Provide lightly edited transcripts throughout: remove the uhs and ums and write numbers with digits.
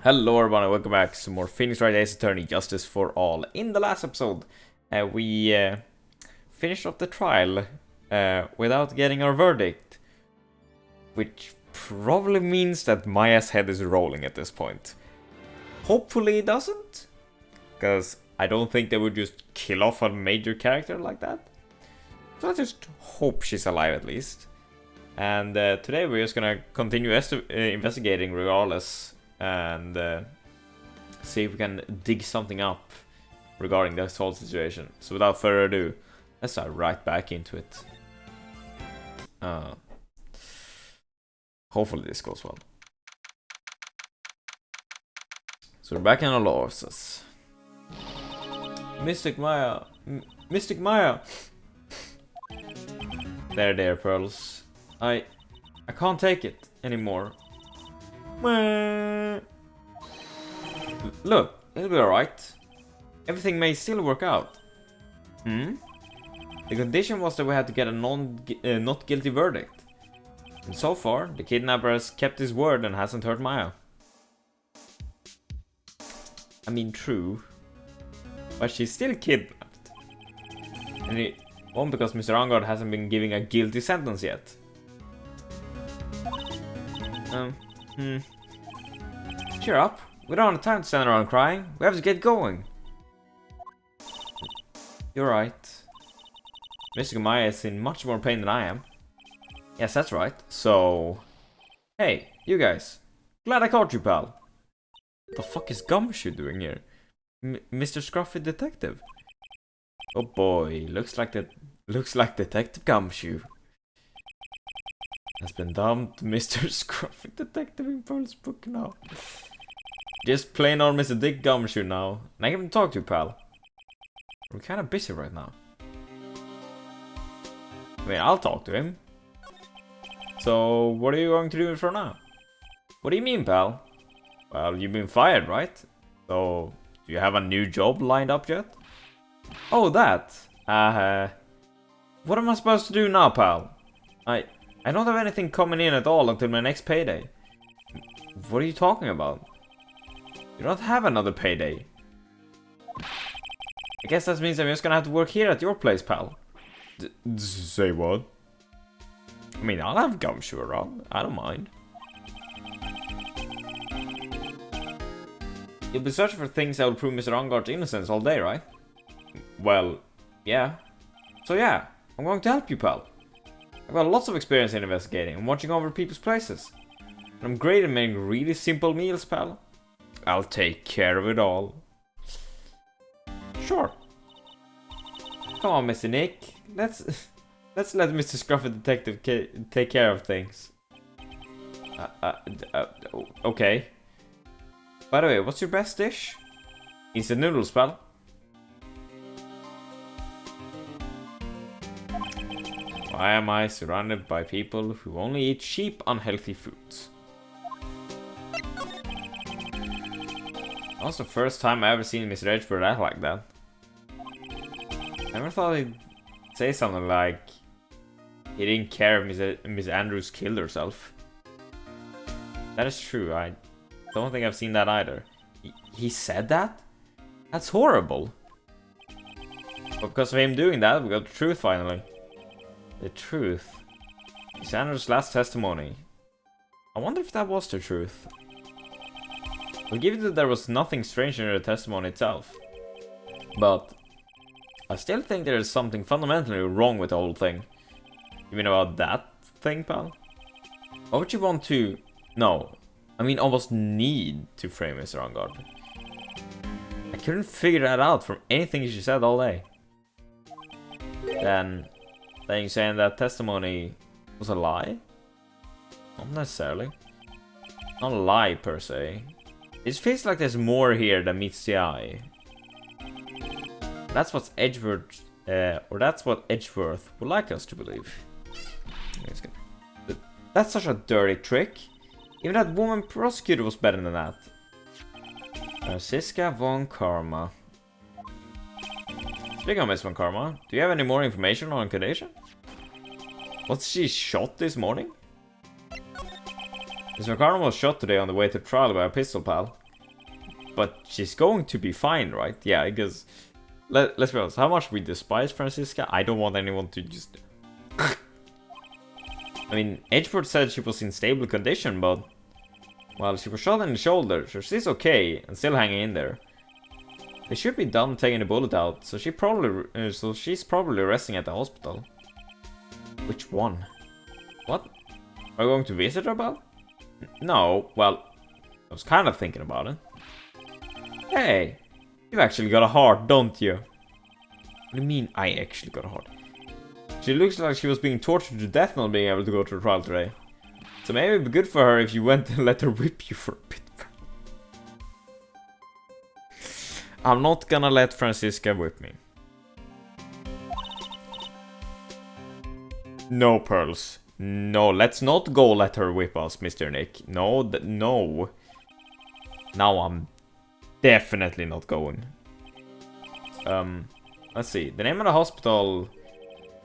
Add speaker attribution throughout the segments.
Speaker 1: Hello everyone, welcome back to some more Phoenix Wright Ace Attorney Justice for All. In the last episode, we finished off the trial without getting our verdict, which probably means that Maya's head is rolling at this point. Hopefully it doesn't, because I don't think they would just kill off a major character like that. So let's just hope she's alive at least. And today we're just gonna continue investigating regardless. And see if we can dig something up regarding this whole situation. So without further ado, let's dive right back into it. Hopefully this goes well. So we're back in our losses. Mystic Maya, Mystic Maya. There, Pearls. I can't take it anymore. Look, it'll be alright. Everything may still work out. The condition was that we had to get a not guilty verdict. And so far, the kidnapper has kept his word and hasn't hurt Maya. I mean, true. But she's still kidnapped. And it won't because Mr. Angard hasn't been giving a guilty sentence yet. Cheer up. We don't have time to stand around crying. We have to get going. You're right. Mr. Maya is in much more pain than I am. Yes, that's right. So... Hey, you guys. Glad I caught you, pal. What the fuck is Gumshoe doing here? Mr. Scruffy Detective? Oh boy, looks like Detective Gumshoe has been dumped. Mr. Scruffy Detective in Pearl's book now. Just plain old Mr. Dick Gumshoe now. And I can talk to you, pal. We're kinda busy right now. I mean, I'll talk to him. So, what are you going to do for now? What do you mean, pal? Well, you've been fired, right? So, do you have a new job lined up yet? Oh, that. What am I supposed to do now, pal? I don't have anything coming in at all until my next payday. What are you talking about? You don't have another payday. I guess that means I'm just gonna have to work here at your place, pal. Say what? I mean, I'll have Gumshoe around. I don't mind. You'll be searching for things that will prove Mr. Angard's innocence all day, right? Well, yeah. So yeah, I'm going to help you, pal. I've got lots of experience in investigating and watching over people's places. And I'm great at making really simple meals, pal. I'll take care of it all. Sure. Come on, Mr. Nick. Let's let Mr. Scruffy Detective take care of things. Okay. By the way, what's your best dish? Instant noodles, pal. Why am I surrounded by people who only eat cheap, unhealthy foods? That was the first time I ever seen Mr. Edgeworth act like that. I never thought he'd say something like he didn't care if Miss Andrews killed herself. That is true, I don't think I've seen that either. He said that? That's horrible. But because of him doing that, we got the truth finally. The truth. Miss Andrews' last testimony. I wonder if that was the truth. We'll give it that there was nothing strange in her testimony itself. But I still think there is something fundamentally wrong with the whole thing. You mean about that thing, pal? Why would you want to... No. I mean almost need to frame Mr. Angard. I couldn't figure that out from anything she said all day. Then you're saying that testimony was a lie? Not necessarily. Not a lie per se. It feels like there's more here than meets the eye. That's what Edgeworth, that's what Edgeworth would like us to believe. That's such a dirty trick. Even that woman prosecutor was better than that. Siska von Karma. Speaking of Miss von Karma, do you have any more information on Kadesha? Was she shot this morning? Miss von Karma was shot today on the way to trial by a pistol pal. but she's going to be fine, right? Yeah, because let's be honest, how much we despise Francisca, I don't want anyone to just... I mean, Edgeworth said she was in stable condition, but... Well, she was shot in the shoulder, so she's okay, and still hanging in there. They should be done taking the bullet out, so she's probably resting at the hospital. Which one? What? Are we going to visit her about? No, well, I was kind of thinking about it. Hey, you've actually got a heart, don't you? What do you mean I actually got a heart? She looks like she was being tortured to death not being able to go to the trial today. So maybe it'd be good for her if you went and let her whip you for a bit. I'm not gonna let Francisca whip me. No, Pearls. No, let's not go let her whip us, Mr. Nick. No, no. Now I'm definitely not going. Let's see. The name of the hospital...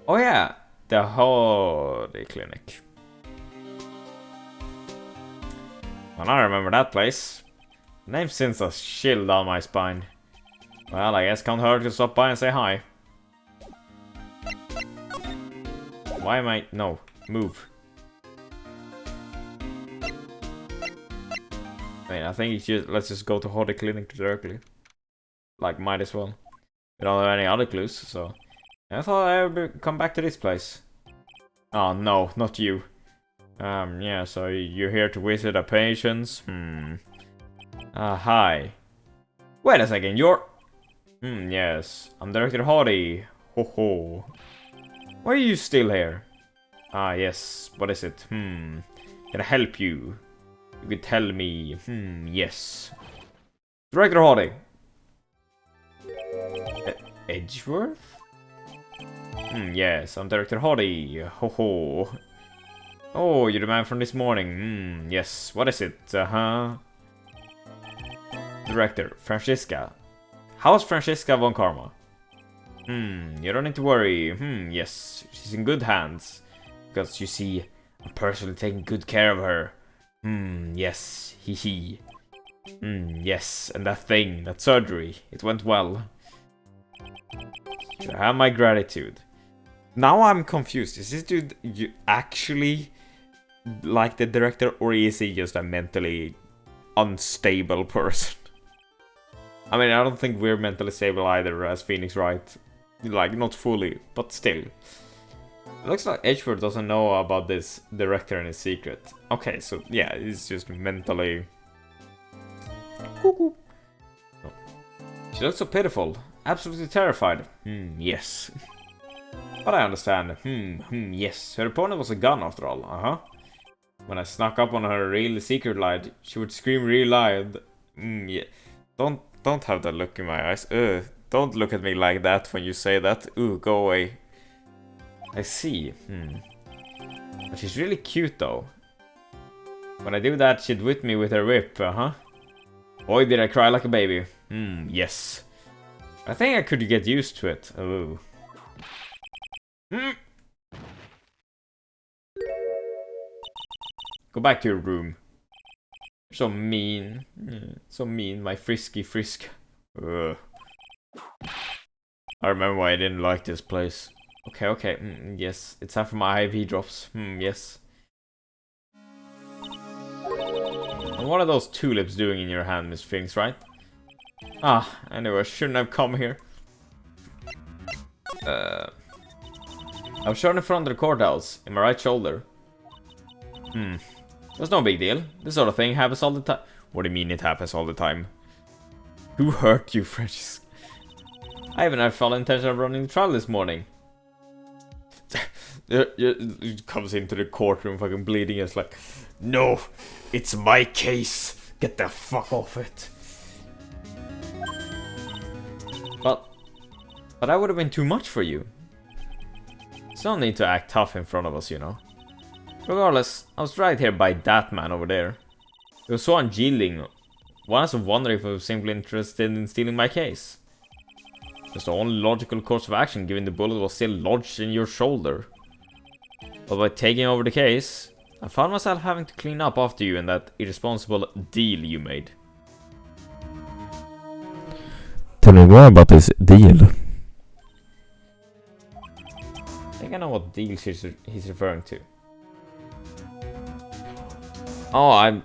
Speaker 1: Oh yeah, the Holiday Clinic. Well, I remember that place. The name sends a chill down my spine. Well, I guess can't hurt to stop by and say hi. Why am I... No, move. I mean, I think it's just... Let's just go to Holiday Clinic directly. Like, might as well. We don't have any other clues, so... I thought I would come back to this place. Oh, no, not you. Yeah, so you're here to visit a patient's? Hi. Wait a second, you're... yes. I'm Director Hardy. Ho ho. Why are you still here? Ah, yes. What is it? Can I help you? You could tell me. Yes. Director Hardy. Edgeworth? Yes, I'm Director Hardy. Ho ho. Oh, you're the man from this morning. Yes. What is it? Director, Francisca. How's Francisca von Karma? You don't need to worry. Yes. She's in good hands. Because, you see, I'm personally taking good care of her. Yes. Hee. Yes. And that thing, that surgery, it went well. You have my gratitude. Now I'm confused. Is this dude you actually like the director, or is he just a mentally unstable person? I mean, I don't think we're mentally stable either as Phoenix Wright. Like, not fully, but still. It looks like Edgeworth doesn't know about this director and his secret. Okay, so yeah, he's just mentally... Cuckoo. Oh. She looks so pitiful. Absolutely terrified. Yes. But I understand. Yes. Her opponent was a gun after all. When I snuck up on her real secret light, she would scream real loud. Yeah. Don't have that look in my eyes. Don't look at me like that when you say that. Go away. I see. But she's really cute though. When I do that, she'd whip me with her whip, Boy, did I cry like a baby. Yes. I think I could get used to it. Oh. Go back to your room. You're so mean. So mean, my frisky frisk. Ugh. I remember why I didn't like this place. Okay. Yes, it's time for my IV drops. Yes. And what are those tulips doing in your hand, Miss Phoenix, right? Anyway, I shouldn't have come here. I was shot in front of the courthouse, in my right shoulder. That's no big deal. This sort of thing happens all the time. What do you mean it happens all the time? Who hurt you, Francis? I even had full intention of running the trial this morning. He comes into the courtroom fucking bleeding. It's like, no, it's my case. Get the fuck off it. But that would have been too much for you. There's no need to act tough in front of us, you know. Regardless, I was right here by that man over there. He was so unyielding. One has to wonder if he was simply interested in stealing my case. It's the only logical course of action, given the bullet was still lodged in your shoulder. But by taking over the case, I found myself having to clean up after you and that irresponsible deal you made.
Speaker 2: Tell me more about this deal.
Speaker 1: I think I know what deal he's referring to. Oh, I'm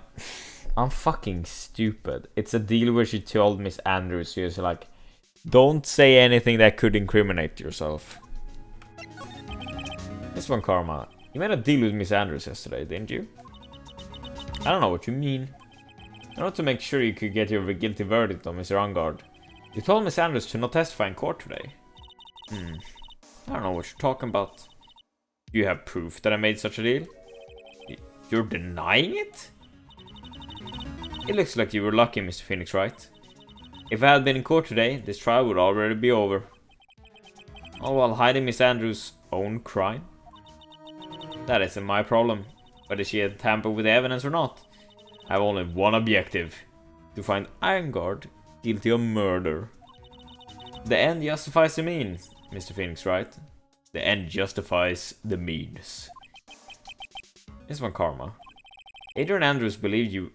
Speaker 1: fucking stupid. It's a deal where she told Miss Andrews, she was like, don't say anything that could incriminate yourself. This one, Karma. You made a deal with Miss Andrews yesterday, didn't you? I don't know what you mean. In order to make sure you could get your guilty verdict on Mr. Ungard, you told Miss Andrews to not testify in court today. I don't know what you're talking about. You have proof that I made such a deal? You're denying it? It looks like you were lucky, Mr. Phoenix, Wright. If I had been in court today, this trial would already be over. All while hiding Miss Andrews' own crime? That isn't my problem, whether she had tampered with the evidence or not. I have only one objective: to find Ungard guilty of murder. The end justifies the means, Mr. Phoenix, Wright. The end justifies the means. This one, Karma. Adrian Andrews believed you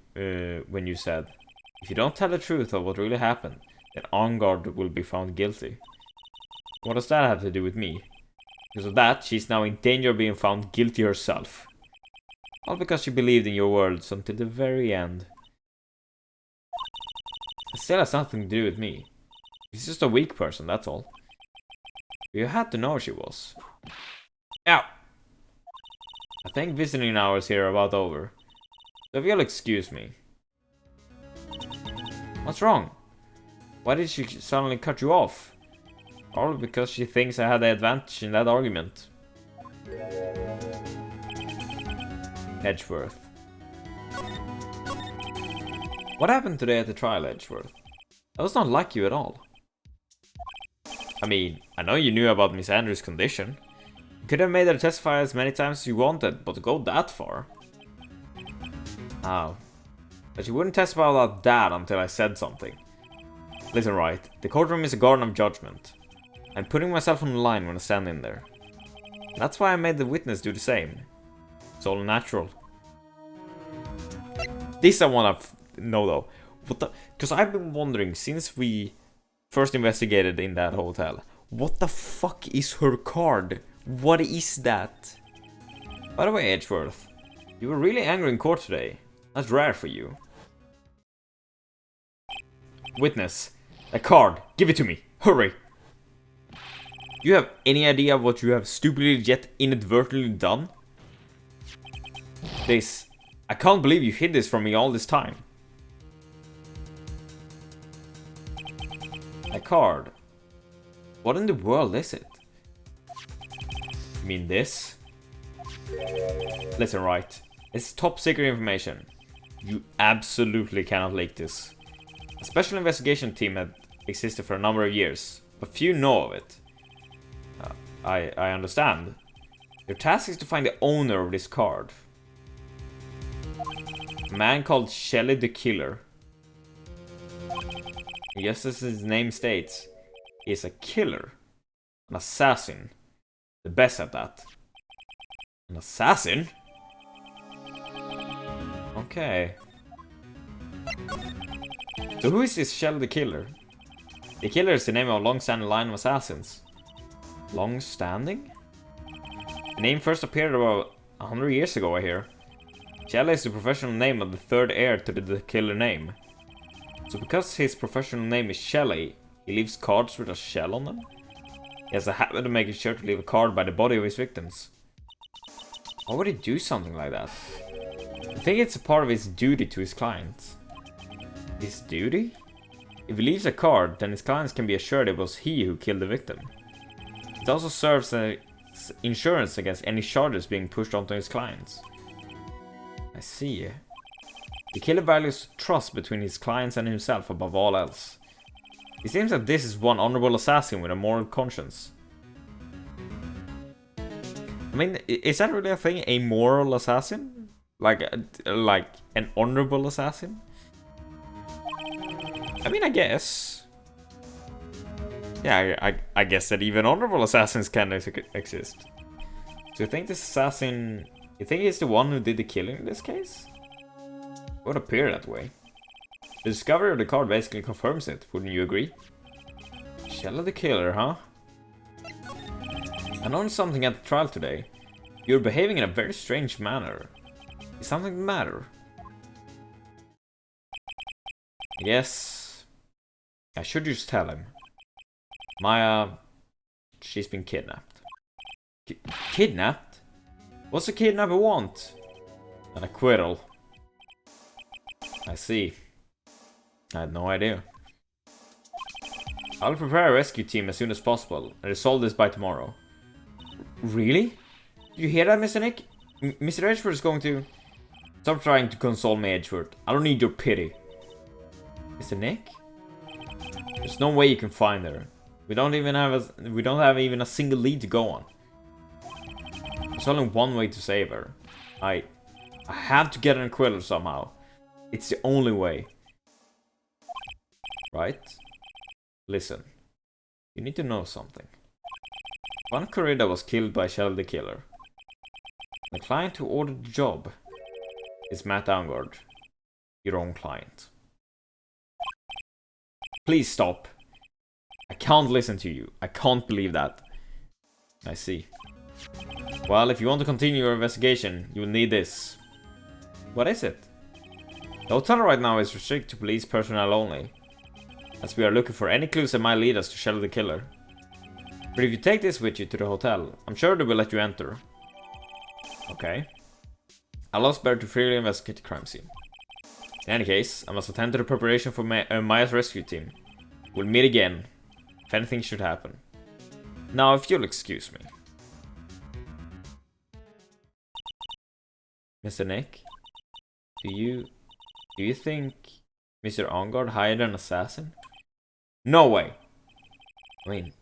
Speaker 1: when you said, if you don't tell the truth of what really happened, then Ungard will be found guilty. What does that have to do with me? Because of that, she's now in danger of being found guilty herself. All because she believed in your words until the very end. It still has nothing to do with me. She's just a weak person, that's all. You had to know she was. Ow! I think visiting hours here are about over. So if you'll excuse me. What's wrong? Why did she suddenly cut you off? Probably because she thinks I had the advantage in that argument. Edgeworth. What happened today at the trial, Edgeworth? That was not like you at all. I mean, I know you knew about Miss Andrews' condition. You could have made her testify as many times as you wanted, but to go that far? Oh. But she wouldn't testify about that until I said something. Listen, Wright, the courtroom is a garden of judgment. I'm putting myself on the line when I stand in there. That's why I made the witness do the same. It's all natural. This I wanna know though. What the? Because I've been wondering since we first investigated in that hotel. What the fuck is her card? What is that? By the way, Edgeworth, you were really angry in court today. That's rare for you. Witness, a card. Give it to me. Hurry. Do you have any idea what you have stupidly yet inadvertently done? This. I can't believe you hid this from me all this time. A card. What in the world is it? You mean this? Listen, Wright. It's top secret information. You absolutely cannot leak this. A special investigation team had existed for a number of years, but few know of it. I understand. Your task is to find the owner of this card. A man called Shelley the Killer. Just as his name states, he is a killer. An assassin. The best at that. An assassin? Okay. So who is this Shelley the Killer? The Killer is the name of a long-standing line of assassins. Long-standing? The name first appeared about 100 years ago, I hear. Shelley is the professional name of the third heir to the Killer name. So because his professional name is Shelley, he leaves cards with a shell on them? He has a habit of making sure to leave a card by the body of his victims. Why would he do something like that? I think it's a part of his duty to his clients. His duty? If he leaves a card, then his clients can be assured it was he who killed the victim. It also serves as insurance against any charges being pushed onto his clients. I see. The killer values trust between his clients and himself above all else. It seems that this is one honorable assassin with a moral conscience. I mean, is that really a thing? A moral assassin? Like an honorable assassin? I mean, I guess. Yeah, I guess that even honorable assassins can exist. So you think this assassin... You think he's the one who did the killing in this case? It would appear that way. The discovery of the card basically confirms it, wouldn't you agree? Shella the Killer, huh? I noticed something at the trial today. You're behaving in a very strange manner. Is something the matter? Yes. I should just tell him. Maya, she's been kidnapped. Kidnapped? What's a kidnapper want? An acquittal. I see. I had no idea. I'll prepare a rescue team as soon as possible and resolve this by tomorrow. Really? You hear that, Mr. Nick? Mr. Edgeworth is going to... Stop trying to console me, Edgeworth. I don't need your pity. Mr. Nick? There's no way you can find her. We don't have even a single lead to go on. There's only one way to save her. I have to get an acquittal somehow. It's the only way. Right? Listen. You need to know something. One Corrida was killed by Shell the Killer. The client who ordered the job is Matt Angard, your own client. Please stop. I can't listen to you. I can't believe that. I see. Well, if you want to continue your investigation, you will need this. What is it? The hotel right now is restricted to police personnel only, as we are looking for any clues that might lead us to Shell the Killer. But if you take this with you to the hotel, I'm sure they will let you enter. Okay. Allow Bear to freely investigate the crime scene. In any case, I must attend to the preparation for Maya's rescue team. We'll meet again, if anything should happen. Now, if you'll excuse me. Mr. Nick? Do you think Mr. Angard hired an assassin? No way! I mean,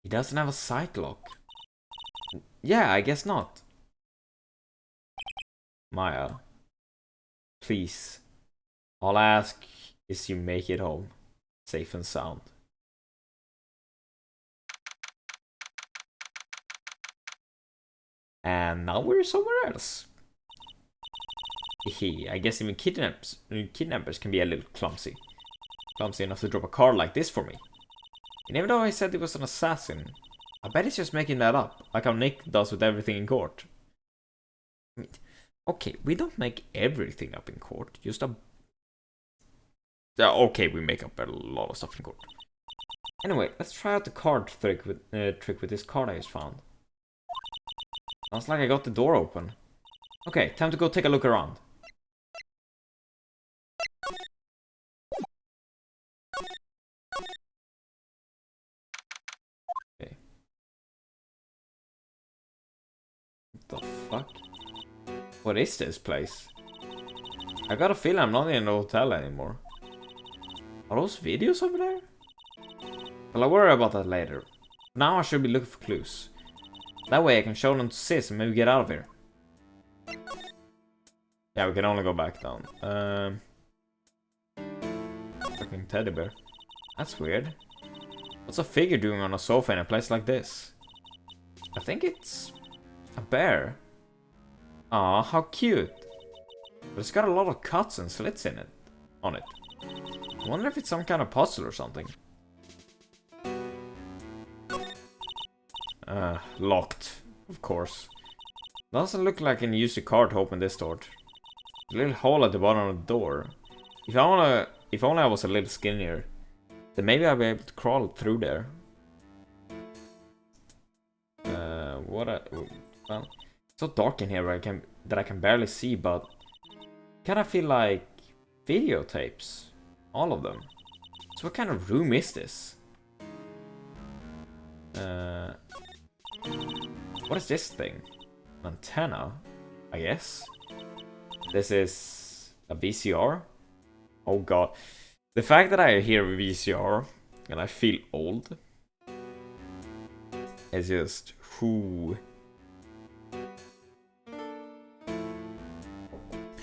Speaker 1: he doesn't have a sight lock. Yeah, I guess not. Maya, please. All I ask is you make it home, safe and sound. And now we're somewhere else. I guess even kidnappers can be a little clumsy. Clumsy enough to drop a card like this for me. And even though I said he was an assassin, I bet he's just making that up, like how Nick does with everything in court. I mean, okay, we don't make everything up in court, just a... Okay, we make up a lot of stuff in court. Anyway, let's try out the card trick with this card I just found. Sounds like I got the door open. Okay, time to go take a look around. Okay. What the fuck? What is this place? I got a feeling I'm not in the hotel anymore. Are those videos over there? Well, I'll worry about that later. Now I should be looking for clues. That way I can show them to Sis and maybe get out of here. Yeah, we can only go back down. Fucking teddy bear. That's weird. What's a figure doing on a sofa in a place like this? I think it's a bear. Aw, how cute. But it's got a lot of cuts and slits in it. On it. I wonder if it's some kind of puzzle or something. Locked. Of course. Doesn't look like I can use the card to open this door. A little hole at the bottom of the door. If only I was a little skinnier, then maybe I'll be able to crawl through there. Well, it's so dark in here that I can barely see, but kinda feel like videotapes. All of them. So what kind of room is this? What is this thing? An antenna, I guess. This is a VCR. Oh god. The fact that I hear VCR and I feel old is just whoo.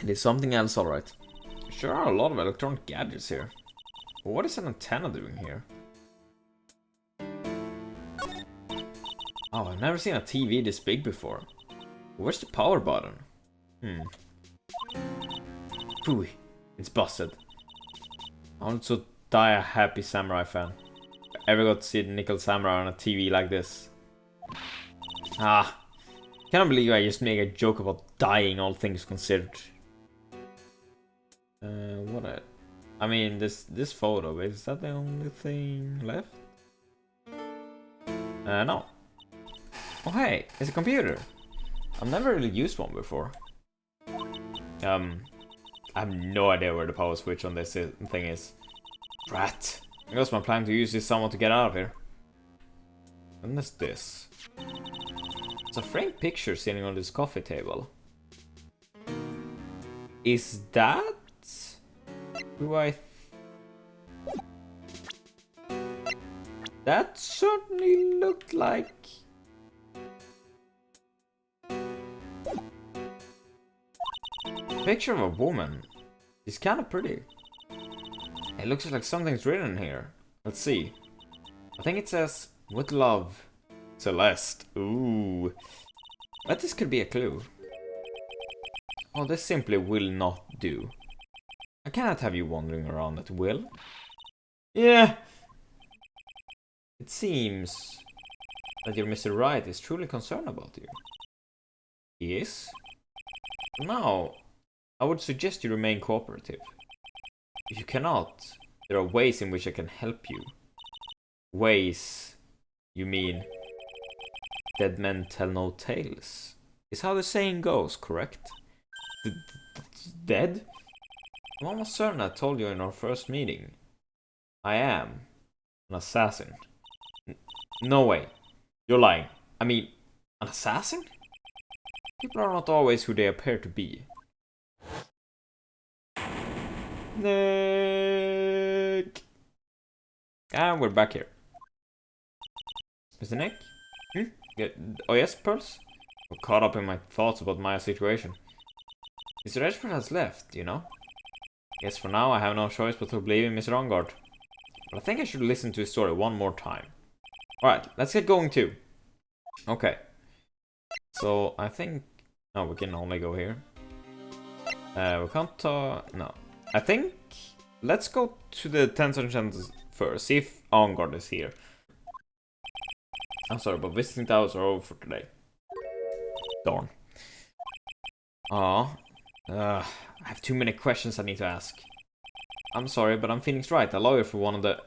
Speaker 1: It is something else, alright. Sure are a lot of electronic gadgets here. But what is an antenna doing here? Oh, I've never seen a TV this big before. Where's the power button? Pooey, it's busted. I want to die a happy samurai fan. ever got to see Nickel Samurai on a TV like this. Ah, can't believe I just made a joke about dying, all things considered. I mean, this photo, is that the only thing left? No. Oh hey, it's a computer. I've never really used one before. I have no idea where the power switch on this thing is. Rat. I guess my plan to use this someone to get out of here. And that's this. It's a framed picture sitting on this coffee table. Is that who that certainly looked like. Picture of a woman. She's kind of pretty. It looks like something's written here. Let's see. I think it says, "With love, Celeste." Ooh. But this could be a clue. Oh, this simply will not do. I cannot have you wandering around at will. Yeah. It seems that your Mr. Wright is truly concerned about you. He is? Now, I would suggest you remain cooperative. If you cannot, there are ways in which I can help you. Ways? You mean dead men tell no tales? Is how the saying goes, correct? Dead? I'm almost certain I told you in our first meeting. I am an assassin. No way. You're lying. I mean, an assassin? People are not always who they appear to be. Nick! And we're back here. Mr. Nick? Yeah. Oh yes, Pearls? I'm caught up in my thoughts about my situation. Mr. Edgeworth has left, you know? Yes, for now I have no choice but to believe in Mr. Ongard. But I think I should listen to his story one more time. Alright, let's get going too. Okay. So, I think... No, we can only go here. We can't no. I think... Let's go to the 10th sentence first. See if Ongard is here. I'm sorry, but visiting towers are over for today. Darn. I have too many questions I need to ask. I'm sorry, but I'm Phoenix Wright, a lawyer for one of the...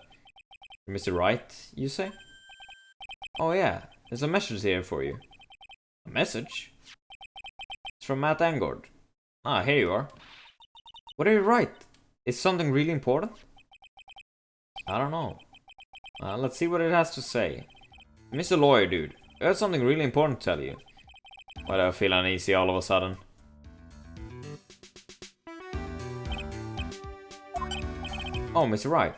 Speaker 1: Mr. Wright, you say? Oh yeah, there's a message here for you. A message? It's from Matt Angord. Ah, here you are. What did you write? Is something really important? I don't know. Let's see what it has to say. Mr. Lawyer, dude, I got something really important to tell you. Why do I feel uneasy all of a sudden? Oh, Mr. Wright.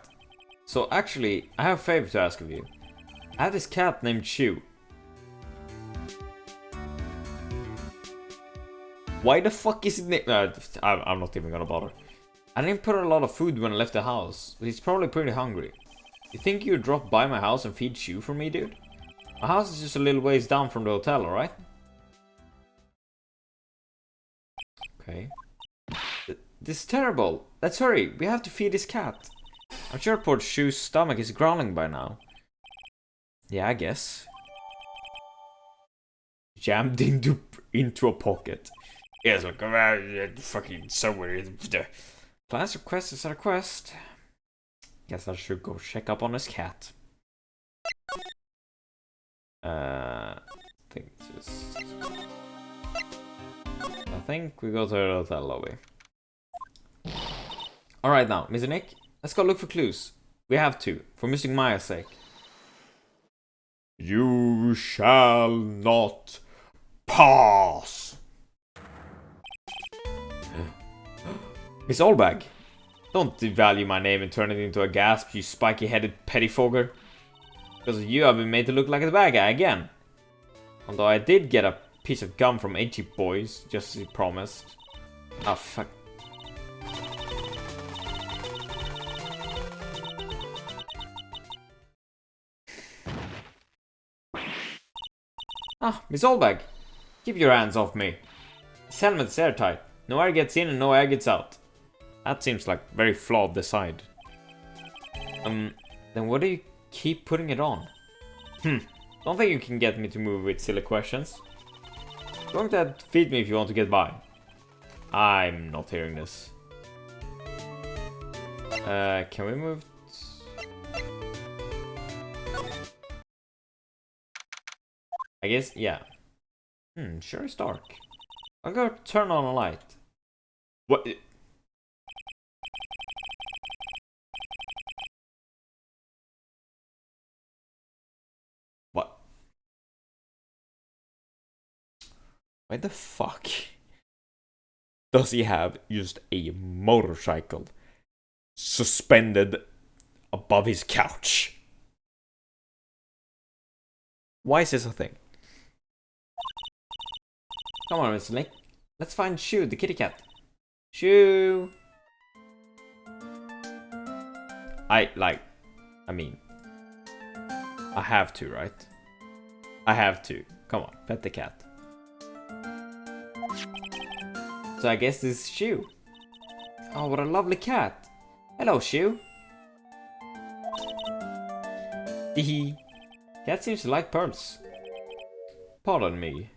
Speaker 1: So actually, I have a favor to ask of you. I have this cat named Chew. Why the fuck is it named? I'm not even gonna bother. I didn't put a lot of food when I left the house, but he's probably pretty hungry. You think you'd drop by my house and feed Chew for me, dude? My house is just a little ways down from the hotel, alright? Okay. This is terrible. Let's hurry. We have to feed this cat. I'm sure poor Chew's stomach is growling by now. Yeah, I guess. Jammed into a pocket. Yes, look, fucking somewhere. Plans request is a request. Guess I should go check up on his cat. I think we go to the hotel lobby. Alright now, Mr. Nick, let's go look for clues. We have to, for Mr. Maya's sake. You shall not pass. Miss Olbag, don't devalue my name and turn it into a gasp, you spiky-headed pettifogger. Because of you, I've been made to look like the bad guy again. Although I did get a piece of gum from AAT Boys, just as he promised. Ah, fuck. Ah, Miss Olbag, keep your hands off me. This helmet's airtight. No air gets in and no air gets out. That seems like very flawed design. Then what do you keep putting it on. Don't think you can get me to move with silly questions. Don't that feed me if you want to get by. I'm not hearing this. Can we move? I guess, yeah. Sure it's dark. I'll go turn on a light. What? What? Why the fuck does he have just a motorcycle suspended above his couch? Why is this a thing? Come on, Mr. Link. Let's find Shoo, the kitty cat. Shoo! I mean, I have to, right? I have to. Come on, pet the cat. So I guess this is Shoo. Oh, what a lovely cat. Hello, Shoo. Hehe. Cat seems to like pearls. Pardon me.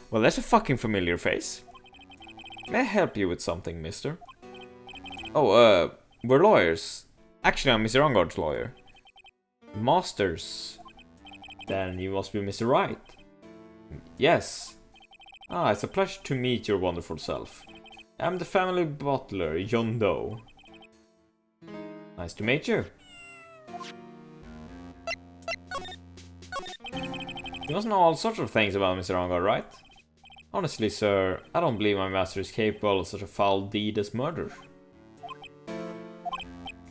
Speaker 1: Well, that's a fucking familiar face. May I help you with something, mister? Oh, we're lawyers. Actually, I'm Mr. Ungard's lawyer. Masters. Then you must be Mr. Wright. Yes. Ah, it's a pleasure to meet your wonderful self. I'm the family butler, John Doe. Nice to meet you. You must know all sorts of things about Mr. Ungard, right? Honestly, sir, I don't believe my master is capable of such a foul deed as murder.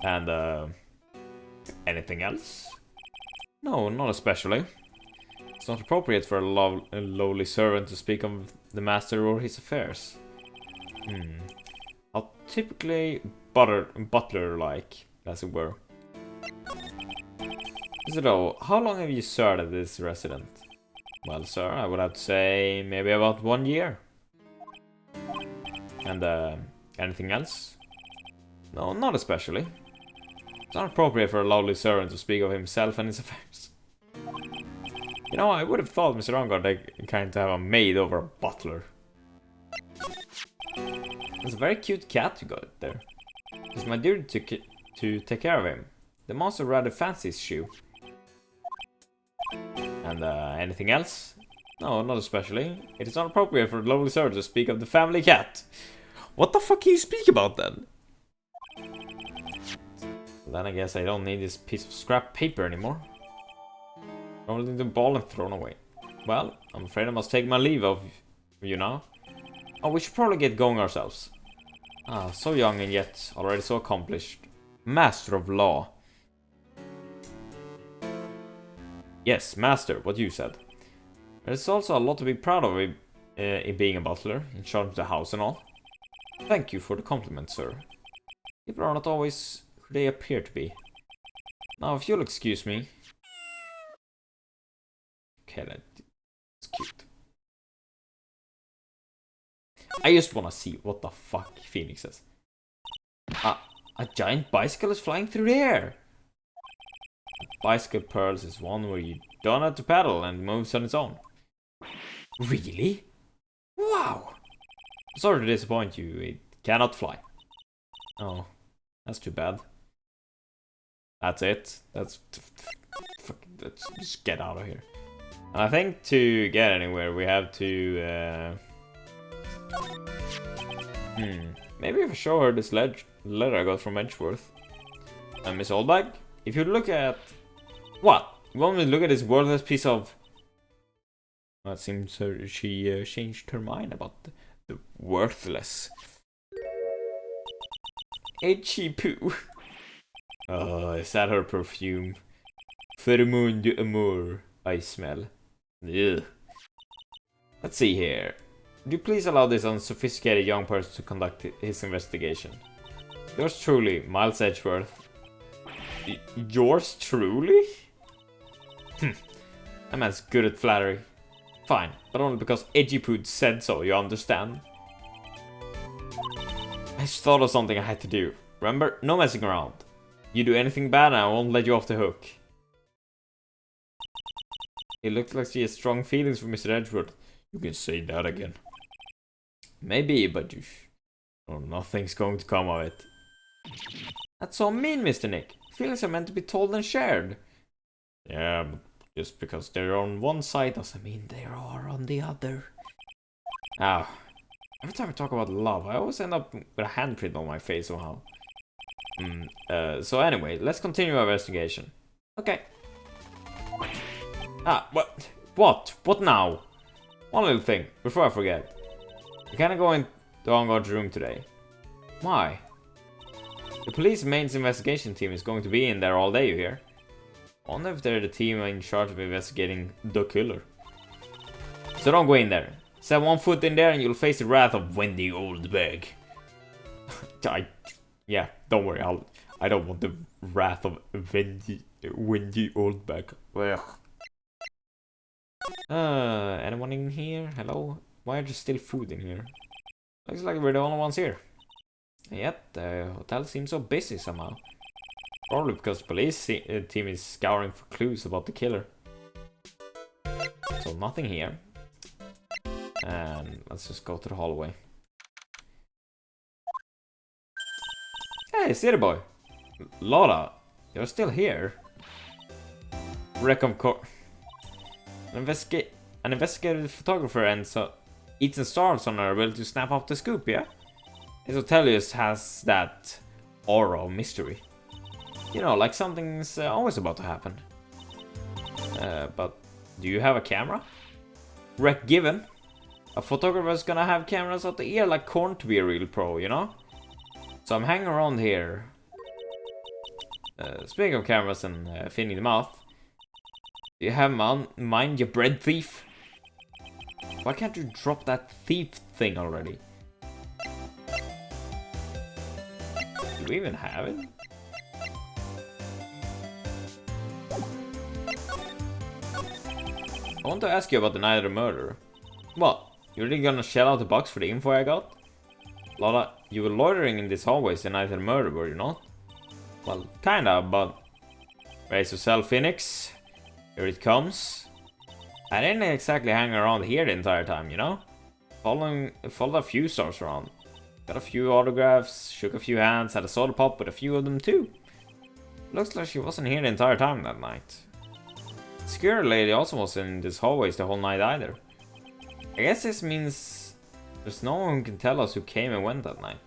Speaker 1: And, anything else? No, not especially. It's not appropriate for a lowly servant to speak of the master or his affairs. I'll typically butler-like, as it were. So, how long have you served at this residence? Well, sir, I would have to say maybe about 1 year. And, anything else? No, not especially. It's not appropriate for a lowly servant to speak of himself and his affairs. You know, I would have thought Mr. Ungard had kind to have a maid over a butler. It's a very cute cat you got there. It's my duty to take care of him. The monster rather fancies Shoo. And, anything else? No, not especially. It is not appropriate for a lowly servant to speak of the family cat. What the fuck can you speak about then? Then I guess I don't need this piece of scrap paper anymore. Only the ball and thrown away. Well, I'm afraid I must take my leave of you now. Oh, we should probably get going ourselves. Ah, so young and yet already so accomplished. Master of law. Yes, master, what you said. There's also a lot to be proud of in being a butler, in charge of the house and all. Thank you for the compliment, sir. People are not always who they appear to be. Now, if you'll excuse me. Okay, that's cute. I just wanna see what the fuck Phoenix says. A giant bicycle is flying through the air. Bicycle Pearls is one where you don't have to pedal and moves on its own. Really? Wow! Sorry to disappoint you, it cannot fly. Oh, that's too bad. That's it. Let's just get out of here. And I think to get anywhere we have to maybe if I show her this letter I got from Edgeworth. And Miss Oldbag, if you look at what? You want me to look at this worthless piece of... Well, it seems she changed her mind about the worthless. Itchy poo. Oh, is that her perfume? Pheromone d'amour, I smell. Ugh. Let's see here. Would you please allow this unsophisticated young person to conduct his investigation? Yours truly, Miles Edgeworth. Yours truly? That man's good at flattery. Fine, but only because Edgypood said so, you understand? I just thought of something I had to do. Remember? No messing around. You do anything bad and I won't let you off the hook. It looks like she has strong feelings for Mr. Edgeworth. You can say that again. Maybe, but nothing's going to come of it. That's so mean, Mr. Nick. Feelings are meant to be told and shared. Yeah, but just because they're on one side doesn't mean they are on the other. Ah, every time I talk about love, I always end up with a handprint on my face somehow. So anyway, let's continue our investigation. Okay. Ah, what? What now? One little thing, before I forget. You can't go in the on-guard's room today. Why? The police main investigation team is going to be in there all day, you hear? I wonder if they're the team in charge of investigating the killer. So don't go in there. Set one foot in there and you'll face the wrath of Wendy Oldbag. Yeah, don't worry, I don't want the wrath of Wendy Oldbag. Anyone in here? Hello? Why are there still food in here? Looks like we're the only ones here. Yet, the hotel seems so busy somehow. Probably because the police team is scouring for clues about the killer. So nothing here. And let's just go to the hallway. Hey, city boy! Lola, you're still here? An investigative photographer and so eats and starves on our ability to snap up the scoop, yeah? His hotel just has that aura of mystery. You know, like something's always about to happen. But do you have a camera? Rec given. A photographer's gonna have cameras out the ear like corn to be a real pro, you know? So I'm hanging around here. Speaking of cameras and feeding the mouth. Do you have mind, you bread thief? Why can't you drop that thief thing already? Do we even have it? I want to ask you about the night of the murder. What? You really gonna shell out the box for the info I got? Lola, you were loitering in these hallways the night of the murder, were you not? Well, kinda, but... Raise yourself, Phoenix. Here it comes. I didn't exactly hang around here the entire time, you know? Followed a few stars around. Got a few autographs, shook a few hands, had a soda pop with a few of them too. Looks like she wasn't here the entire time that night. The security lady also wasn't in these hallways the whole night either. I guess this means there's no one who can tell us who came and went that night.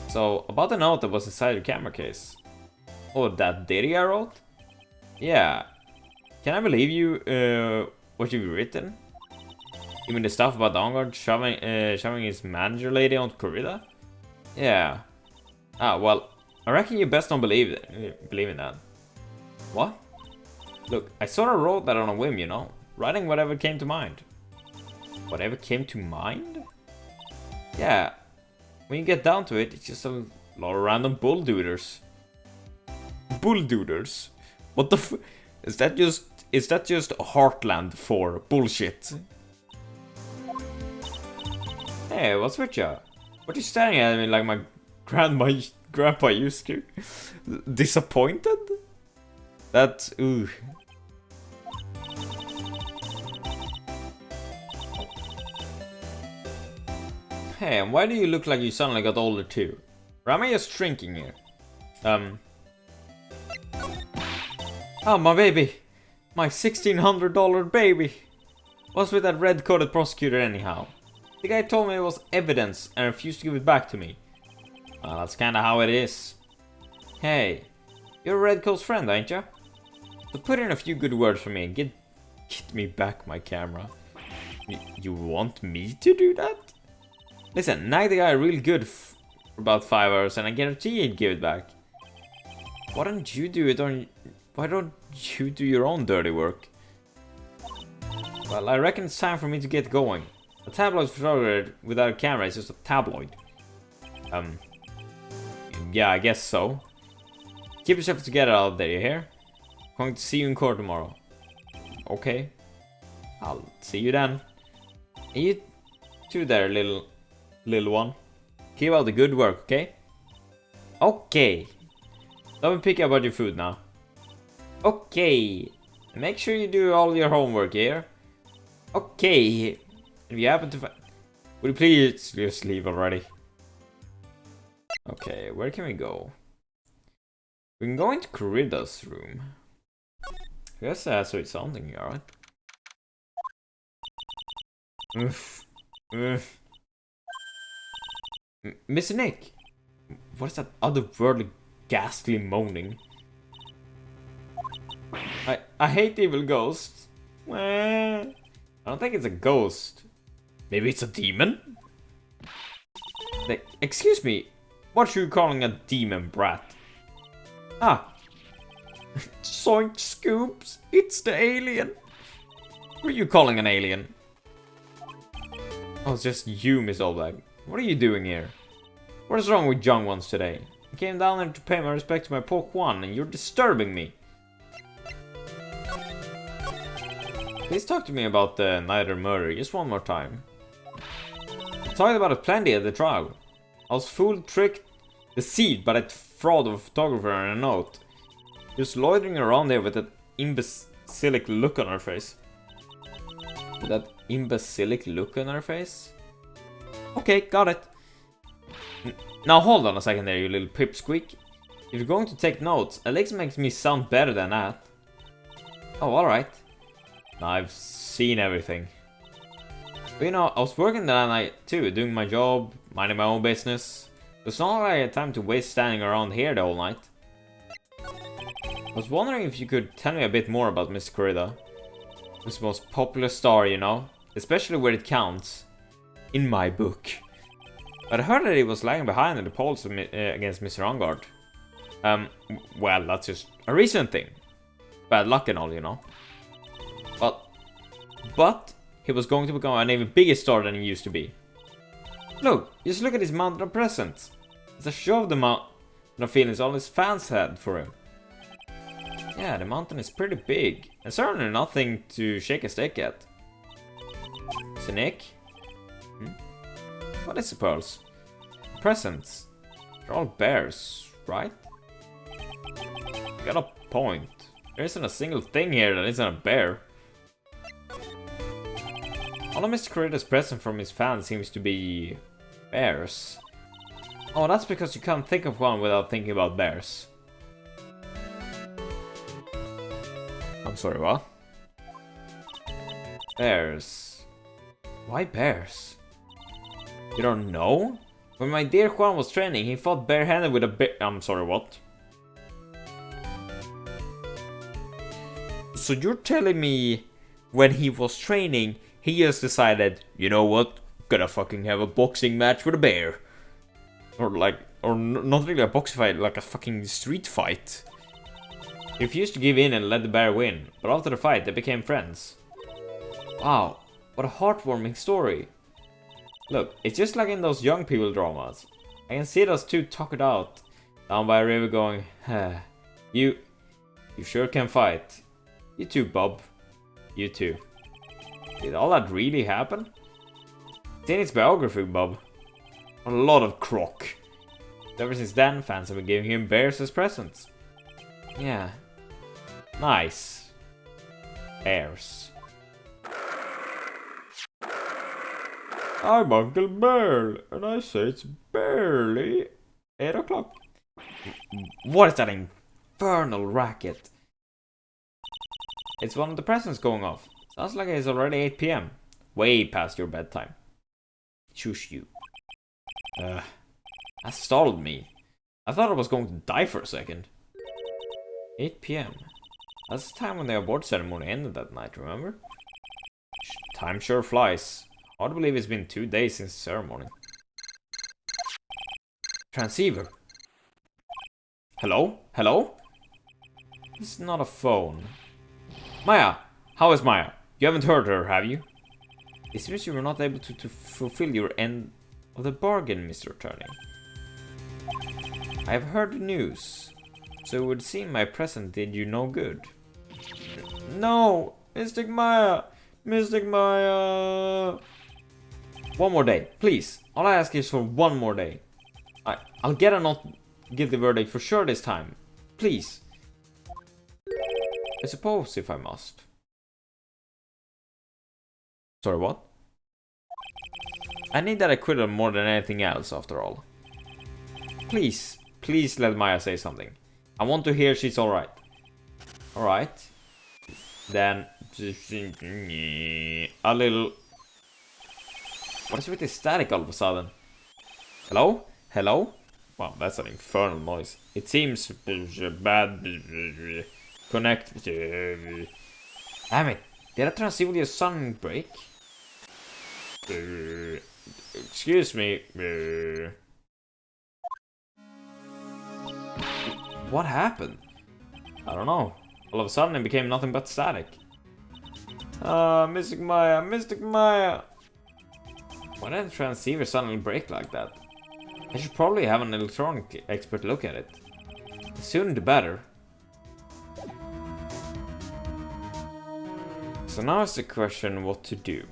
Speaker 1: So, about the note that was inside your camera case. Oh, that ditty I wrote? Yeah. Can I believe you, what you've written? Even the stuff about the on-guard shoving his manager lady onto corrida? Yeah. Ah, well, I reckon you best don't believe in that. What? Look, I sort of wrote that on a whim, you know? Writing whatever came to mind. Whatever came to mind? Yeah. When you get down to it, it's just a lot of random bulldooders. Bulldooders? What the f... Is that just Heartland for bullshit? Hey, what's with ya? What are you staring at me like my grandpa used to? Disappointed? That's... ooh. Hey, and why do you look like you suddenly got older too? Or am I just shrinking here? Oh, my baby! My $1,600 baby! What's with that red-coated prosecutor anyhow? The guy told me it was evidence and refused to give it back to me. Well, that's kinda how it is. Hey, you're Redcoat's friend, ain't ya? So put in a few good words for me and get me back my camera. You want me to do that? Listen, nag the guy real good for about 5 hours and I guarantee he'd give it back. Why don't you do it on... Why don't you do your own dirty work? Well, I reckon it's time for me to get going. A tabloid photographer without a camera is just a tabloid. Yeah, I guess so. Keep yourself together out there, you hear? I'm going to see you in court tomorrow. Okay. I'll see you then. And you too there, little one. Keep out the good work, okay? Okay. Don't be picky about your food now. Okay. Make sure you do all your homework here. Okay. If you happen to find... Would you please just leave already? Okay, where can we go? We can go into Corrida's room. I guess so it's something here, right? Mr. Nick! What is that otherworldly ghastly moaning? I hate evil ghosts. I don't think it's a ghost. Maybe it's a demon? Like, excuse me, what are you calling a demon, brat? Ah. Soink scoops, it's the alien. What are you calling an alien? Oh, it's just you, Miss Oldbag. What are you doing here? What is wrong with young ones today? I came down here to pay my respect to my poor Juan, and you're disturbing me. Please talk to me about the Nighter murder just one more time. I talked about it plenty at the trial. I was fooled, tricked, deceived by that fraud of a photographer and a note. She was loitering around there with that imbecilic look on her face. That imbecilic look on her face? Okay, got it. Now hold on a second there, you little pipsqueak. If you're going to take notes, at least makes me sound better than that. Oh, alright. Now I've seen everything. But you know, I was working that night too, doing my job, minding my own business. It's not like I had time to waste standing around here the whole night. I was wondering if you could tell me a bit more about Mr. Corrida. This most popular star, you know, especially where it counts. In my book. But I heard that he was lagging behind in the polls against Mr. Ongard. Well, that's just a recent thing. Bad luck and all, you know. But he was going to become an even bigger star than he used to be. Look, just look at his mountain of presents. It's a show of the mountain of feelings all his fans had for him. Yeah, the mountain is pretty big, and certainly nothing to shake a stick at. Mr. Nick? What is the pearls? Presents. They're all bears, right? Got a point. There isn't a single thing here that isn't a bear. All of Mr. Corrida's present from his fans seems to be bears. Oh, that's because you can't think of one without thinking about bears. I'm sorry, what? Bears. Why bears? You don't know? When my dear Juan was training, he fought barehanded with a bear. I'm sorry, what? So you're telling me when he was training, he just decided, you know what? Gonna fucking have a boxing match with a bear. Or not really a boxing fight, like a fucking street fight. He refused to give in and let the bear win, but after the fight, they became friends. Wow, what a heartwarming story. Look, it's just like in those young people dramas. I can see those two talk it out down by a river going, you sure can fight. You too, Bob. You too. Did all that really happen? It's in its biography, Bob. A lot of crock. Ever since then, fans have been giving him bears as presents. Yeah. Nice. Bears. I'm Uncle Bear, and I say it's barely 8 o'clock. What is that infernal racket? It's one of the presents going off. Sounds like it's already 8 PM. Way past your bedtime. Shush you. That startled me. I thought I was going to die for a second. 8 PM. That's the time when the award ceremony ended that night, remember? Time sure flies. Hard to believe it's been 2 days since the ceremony. Transceiver. Hello? Hello? This is not a phone. Maya! How is Maya? You haven't heard her, have you? It seems you were not able to fulfill your end of the bargain, Mr. Attorney. I have heard the news, so it would seem my present did you no good. No! Mystic Maya! Mystic Maya! One more day, please. All I ask is for one more day. I'll get a guilty verdict for sure this time. Please. I suppose if I must. Sorry, what? I need that acquittal more than anything else, after all. Please, please let Maya say something. I want to hear she's alright. Alright. Then... a little... What is with this static all of a sudden? Hello? Hello? Wow, that's an infernal noise. It seems... bad... connect... Damn it. Did I transceiver your sun break? Excuse me. What happened? I don't know. All of a sudden it became nothing but static. Mystic Maya, Mystic Maya. Why did the transceiver suddenly break like that? I should probably have an electronic expert look at it. The sooner the better. So now is the question what to do.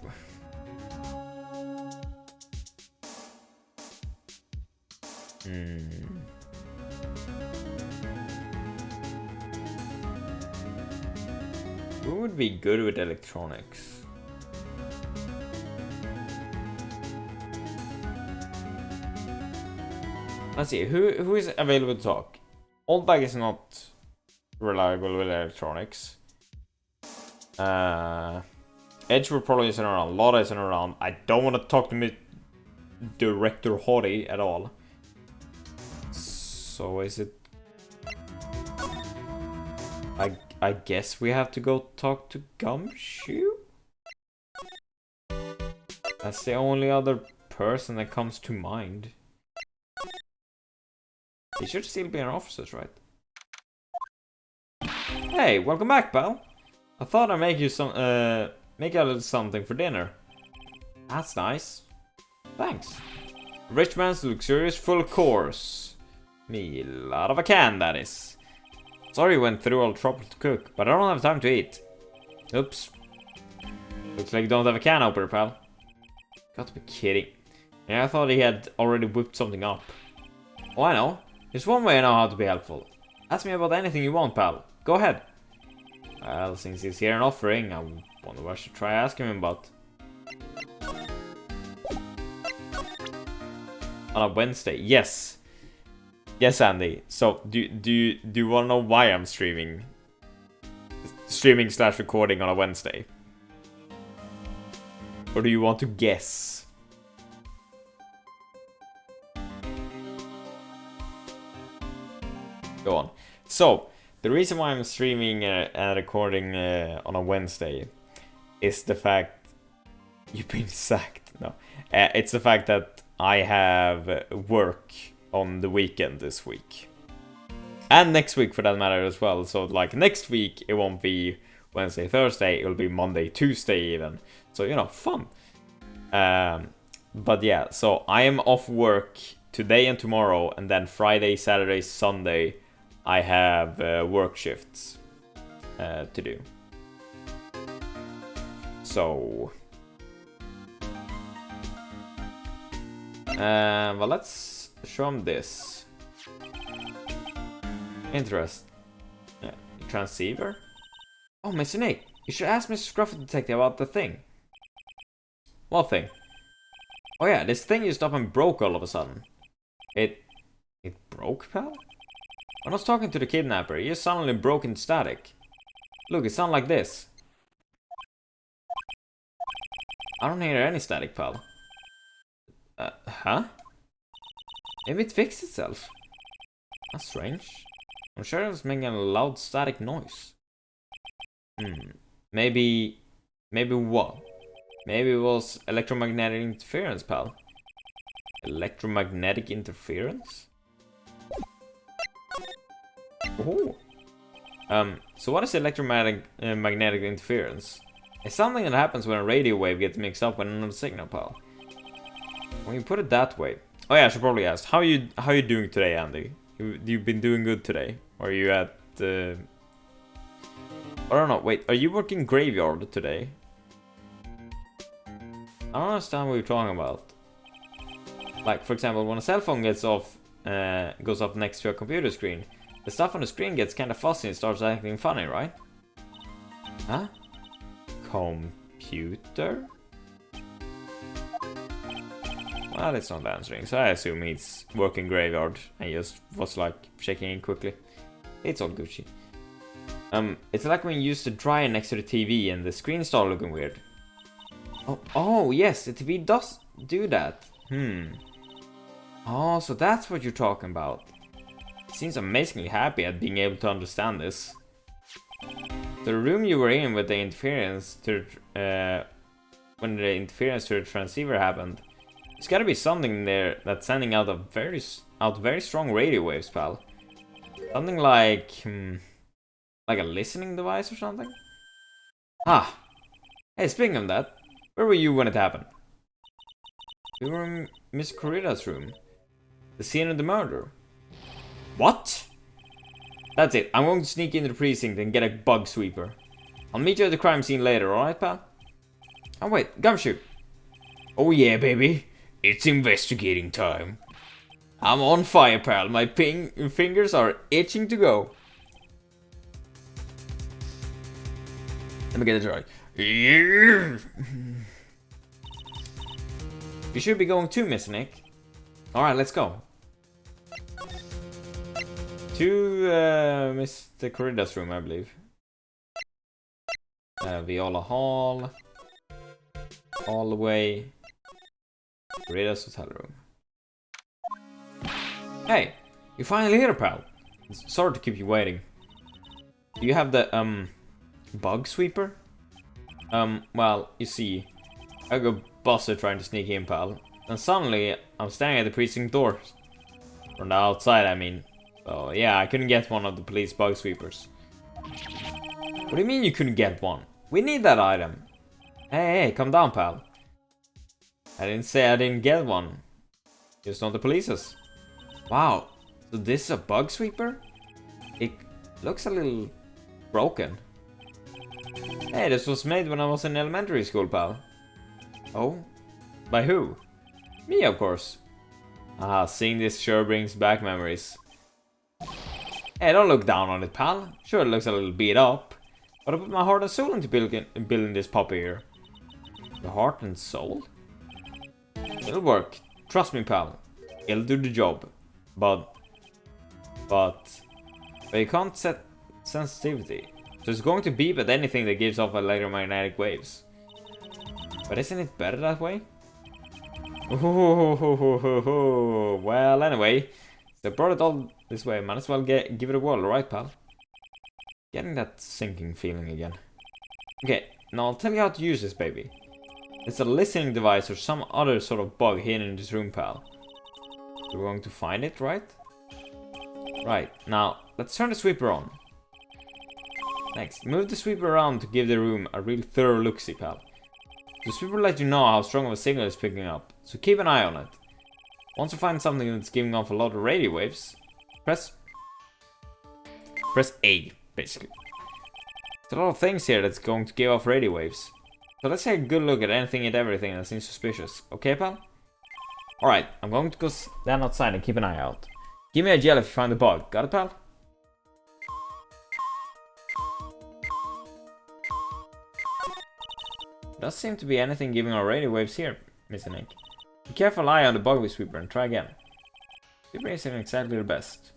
Speaker 1: Who would be good with electronics? Let's see, who is available to talk? Oldbag is not reliable with electronics. Edgewood probably isn't around. Lotta isn't around. I don't want to talk to me Director Hottie at all. So is it... I guess we have to go talk to Gumshoe? That's the only other person that comes to mind. He should still be in our offices, right? Hey, welcome back, pal. I thought I'd make you some, make a little something for dinner. That's nice. Thanks. Rich man's luxurious full course. Meal out of a can, that is. Sorry you went through all the trouble to cook, but I don't have time to eat. Oops. Looks like you don't have a can opener, pal. Got to be kidding. Yeah, I thought he had already whipped something up. Oh, I know. There's one way I know how to be helpful. Ask me about anything you want, pal. Go ahead. Well, since he's here and offering, I wonder what I should try asking him about. On a Wednesday, yes. Yes, Andy. So, do you want to know why I'm streaming? Streaming/recording on a Wednesday? Or do you want to guess? Go on. So, the reason why I'm streaming and recording on a Wednesday is the fact you've been sacked. No, it's the fact that I have work on the weekend this week. And next week for that matter as well. So like next week it won't be Wednesday, Thursday, it'll be Monday, Tuesday even. So you know, fun. But yeah, so I am off work today and tomorrow, and then Friday, Saturday, Sunday I have work shifts to do. So well, let's show him this. Interest. Yeah. Transceiver? Oh, Mr. Nick, you should ask Mr. Scruffy Detective about the thing. What thing? Oh yeah, this thing just up and broke all of a sudden. It broke, pal? When I was talking to the kidnapper, he just suddenly broke in static. Look, it sounded like this. I don't hear any static, pal. Huh? Maybe it fixed itself. That's strange. I'm sure it was making a loud static noise. Maybe what? Maybe it was electromagnetic interference, pal. Electromagnetic interference? Oh. So what is electromagnetic magnetic interference? It's something that happens when a radio wave gets mixed up with another signal, pal. When you put it that way. Oh yeah, I should probably ask. How are you doing today, Andy? You've been doing good today? Or are you at I don't know, wait, are you working graveyard today? I don't understand what you're talking about. Like, for example, when a cell phone gets off goes up next to a computer screen. The stuff on the screen gets kinda fuzzy and starts acting funny, right? Huh? Computer? Well, it's not answering, so I assume it's working graveyard and just was like checking in quickly. It's all Gucci. It's like when you use the dryer next to the TV and the screen started looking weird. Oh, yes, the TV does do that. Oh, so that's what you're talking about. It seems amazingly happy at being able to understand this. The room you were in with the interference to when the interference to the transceiver happened, there's gotta be something in there that's sending out very strong radio waves, pal. Something like a listening device or something. Ah, hey, speaking of that, where were you when it happened? We were in Miss Corrida's room. The scene of the murder. What? That's it. I'm going to sneak into the precinct and get a bug sweeper. I'll meet you at the crime scene later, alright, pal? Oh, wait. Gumshoe. Oh, yeah, baby. It's investigating time. I'm on fire, pal. My fingers are itching to go. Let me get it right. Yeah. You should be going too, Mr. Nick. Alright, let's go. To Mr. Corrida's room, I believe. Viola Hall. All the way. Corrida's hotel room. Hey, you finally here, pal. Sorry to keep you waiting. Do you have the bug sweeper? Well, you see, I got busted trying to sneak in, pal. And suddenly, I'm standing at the precinct door. From the outside, I mean. So yeah, I couldn't get one of the police bug sweepers. What do you mean you couldn't get one? We need that item. Hey, calm down, pal. I didn't say I didn't get one. Just not the police's. Wow, so this is a bug sweeper? It looks a little broken. Hey, this was made when I was in elementary school, pal. Oh? By who? Me, of course. Ah, seeing this sure brings back memories. Hey, don't look down on it, pal. Sure, it looks a little beat up. But I put my heart and soul into building this puppy here. The heart and soul? It'll work. Trust me, pal. It'll do the job. But you can't set sensitivity. So it's going to beep at anything that gives off electromagnetic waves. But isn't it better that way? Ooh, well, anyway. So I brought it all this way. Might as well give it a whirl, right, pal? Getting that sinking feeling again. Okay, now I'll tell you how to use this baby. It's a listening device or some other sort of bug hidden in this room, pal. We're going to find it, right? Right, now let's turn the sweeper on. Next, move the sweeper around to give the room a real thorough look-see, pal. The sweeper will let you know how strong of a signal it's picking up, so keep an eye on it. Once you find something that's giving off a lot of radio waves, press A, basically. There's a lot of things here that's going to give off radio waves. So let's take a good look at anything and everything that seems suspicious. Okay, pal? Alright, I'm going to go stand outside and keep an eye out. Give me a yell if you find the bug. Got it, pal? Doesn't seem to be anything giving our radio waves here, Mr. Nick. Be careful eye on the bug sweeper and try again. Sweeper isn't exactly the best.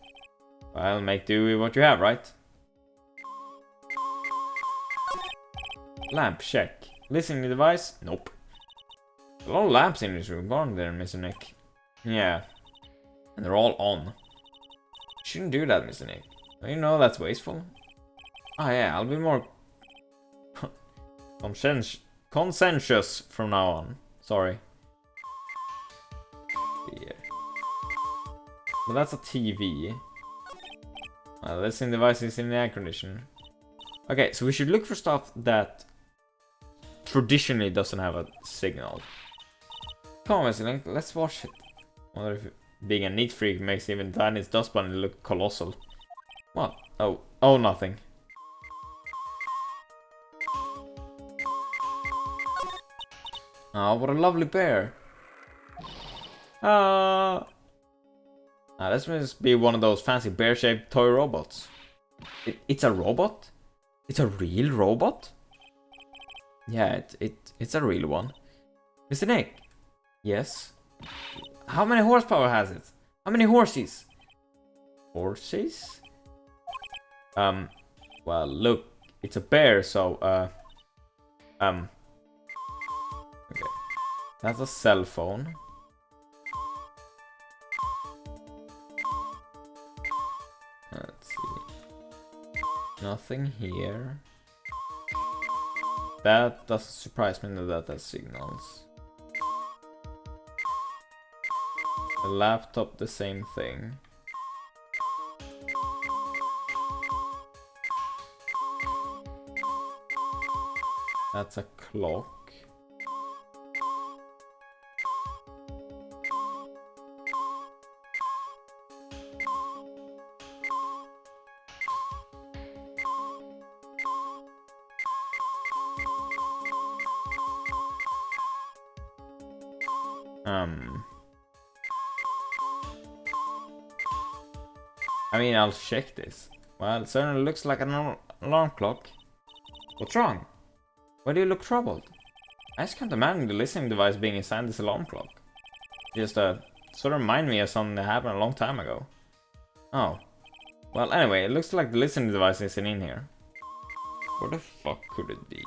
Speaker 1: Well, make do with what you have, right? Lamp, check. Listening device? Nope. A lot of lamps in this room, aren't there, Mr. Nick? Yeah. And they're all on. Shouldn't do that, Mr. Nick. Don't you know that's wasteful? Oh yeah, I'll be more conscientious from now on. Sorry. Yeah. But that's a TV. Listening device is in the air condition. Okay, so we should look for stuff that traditionally doesn't have a signal. Come on, Mr. Nick, let's watch it. Wonder if being a neat freak makes even tiniest dust bunny look colossal. What? Oh, nothing. Oh, what a lovely bear. This must be one of those fancy bear-shaped toy robots. It's a robot? It's a real robot? Yeah, it's a real one. Mr. Nick? Yes? How many horsepower has it? How many horses? Horses? Well, look, it's a bear, so, okay. That's a cell phone. Let's see. Nothing here. That doesn't surprise me that has signals. The laptop, the same thing. That's a clock. I mean, I'll check this. Well, it certainly looks like an alarm clock. What's wrong? Why do you look troubled? I just can't imagine the listening device being assigned this alarm clock. Just sort of remind me of something that happened a long time ago. Oh. Well, anyway, it looks like the listening device isn't in here. Where the fuck could it be?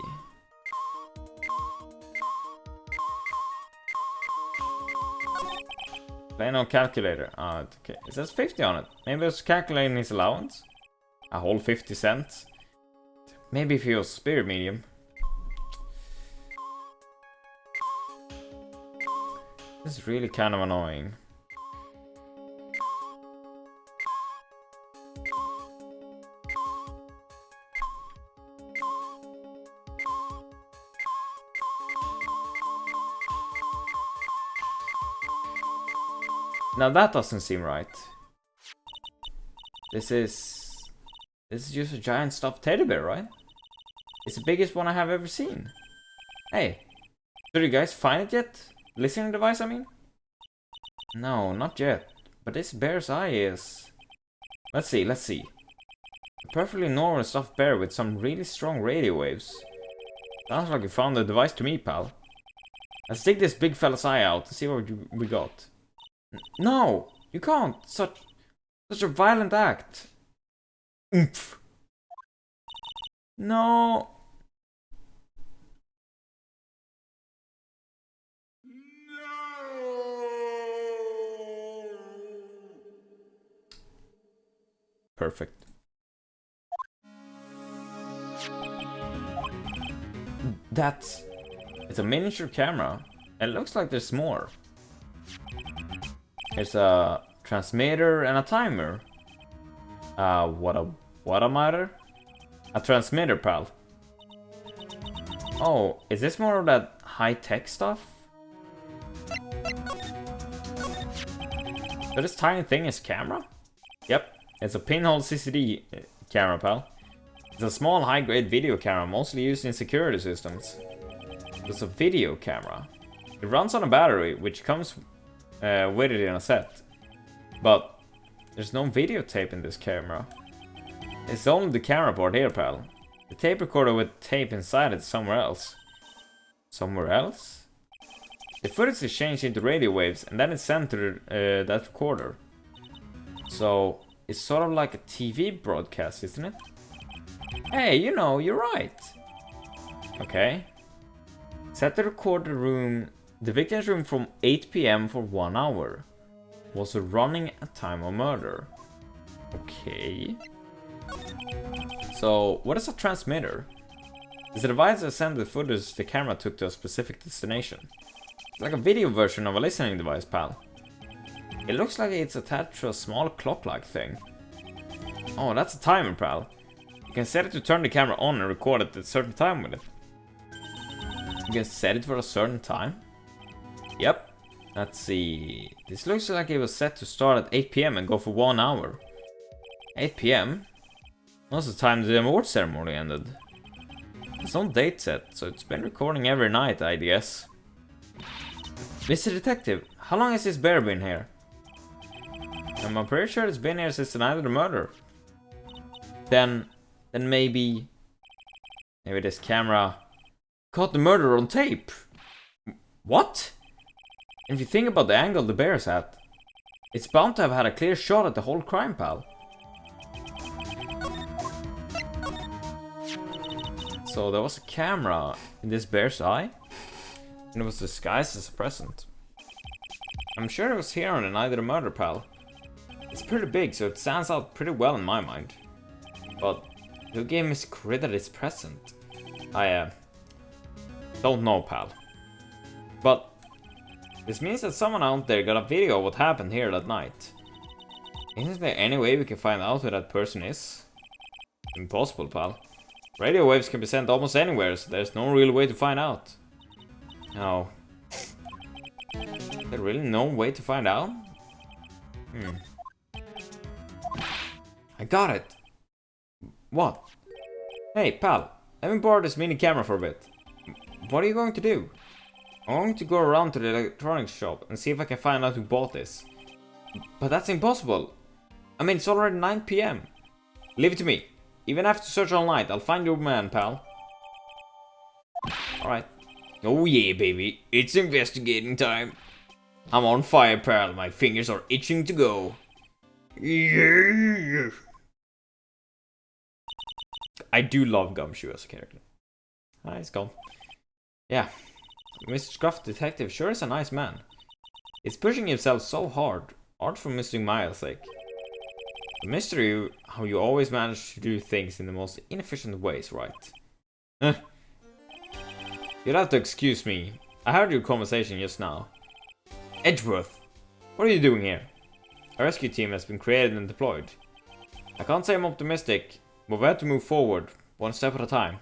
Speaker 1: Plain old calculator. Oh, okay. It says 50 on it. Maybe it's calculating his allowance? A whole 50 cents? Maybe if he was spirit medium. This is really kind of annoying. Now that doesn't seem right. This is just a giant stuffed teddy bear, right? It's the biggest one I have ever seen. Hey, did you guys find it yet? Listening device, I mean? No, not yet. But this bear's eye is... Let's see. A perfectly normal stuffed bear with some really strong radio waves. Sounds like you found the device to me, pal. Let's take this big fella's eye out and see what we got. No! You can't! Such a violent act! Oomph! No! Perfect. It's a miniature camera. It looks like there's more. There's a transmitter and a timer. What a matter? A transmitter, pal. Oh, is this more of that high-tech stuff? So this tiny thing is camera? Yep, it's a pinhole CCD camera, pal. It's a small high-grade video camera, mostly used in security systems. It's a video camera. It runs on a battery, which comes with it in a set. But there's no videotape in this camera. It's only the camera part here, pal. The tape recorder with tape inside it somewhere else. Somewhere else? The footage is changed into radio waves and then it's sent to that recorder. So it's sort of like a TV broadcast, isn't it? Hey, you know, you're right. Okay. Set the recorder room, the victim's room from 8 PM for 1 hour. Was running at time of murder. Okay. So, what is a transmitter? It's a device that sends the footage the camera took to a specific destination. It's like a video version of a listening device, pal. It looks like it's attached to a small clock-like thing. Oh, that's a timer, pal. You can set it to turn the camera on and record at a certain time with it. You can set it for a certain time? Yep. Let's see. This looks like it was set to start at 8 PM and go for 1 hour. 8 PM? Most of the time the award ceremony ended. There's no date set, so it's been recording every night, I guess. Mr. Detective, how long has this bear been here? I'm pretty sure it's been here since the night of the murder. Then maybe this camera caught the murder on tape. What? And if you think about the angle the bear's at, it's bound to have had a clear shot at the whole crime, pal. So there was a camera in this bear's eye, and it was disguised as a present. I'm sure it was here on the night of the murder, pal. It's pretty big, so it stands out pretty well in my mind. But who gave Miss Corrida this present? I don't know, pal. But this means that someone out there got a video of what happened here that night. Isn't there any way we can find out who that person is? Impossible, pal. Radio waves can be sent almost anywhere, so there's no real way to find out. No. Is there really no way to find out? I got it! What? Hey, pal, let me borrow this mini camera for a bit. What are you going to do? I'm going to go around to the electronics shop and see if I can find out who bought this. But that's impossible. I mean, it's already 9 PM. Leave it to me. Even after search all night, I'll find your man, pal. Alright. Oh yeah, baby. It's investigating time. I'm on fire, pal. My fingers are itching to go. Yeah. I do love Gumshoe as a character. Ah, he's gone. Yeah. Mr. Scruff Detective sure is a nice man. He's pushing himself so hard. Art for Mr. Miles' sake. The mystery how you always manage to do things in the most inefficient ways, right? You'll have to excuse me. I heard your conversation just now. Edgeworth, what are you doing here? A rescue team has been created and deployed. I can't say I'm optimistic, but we have to move forward, one step at a time.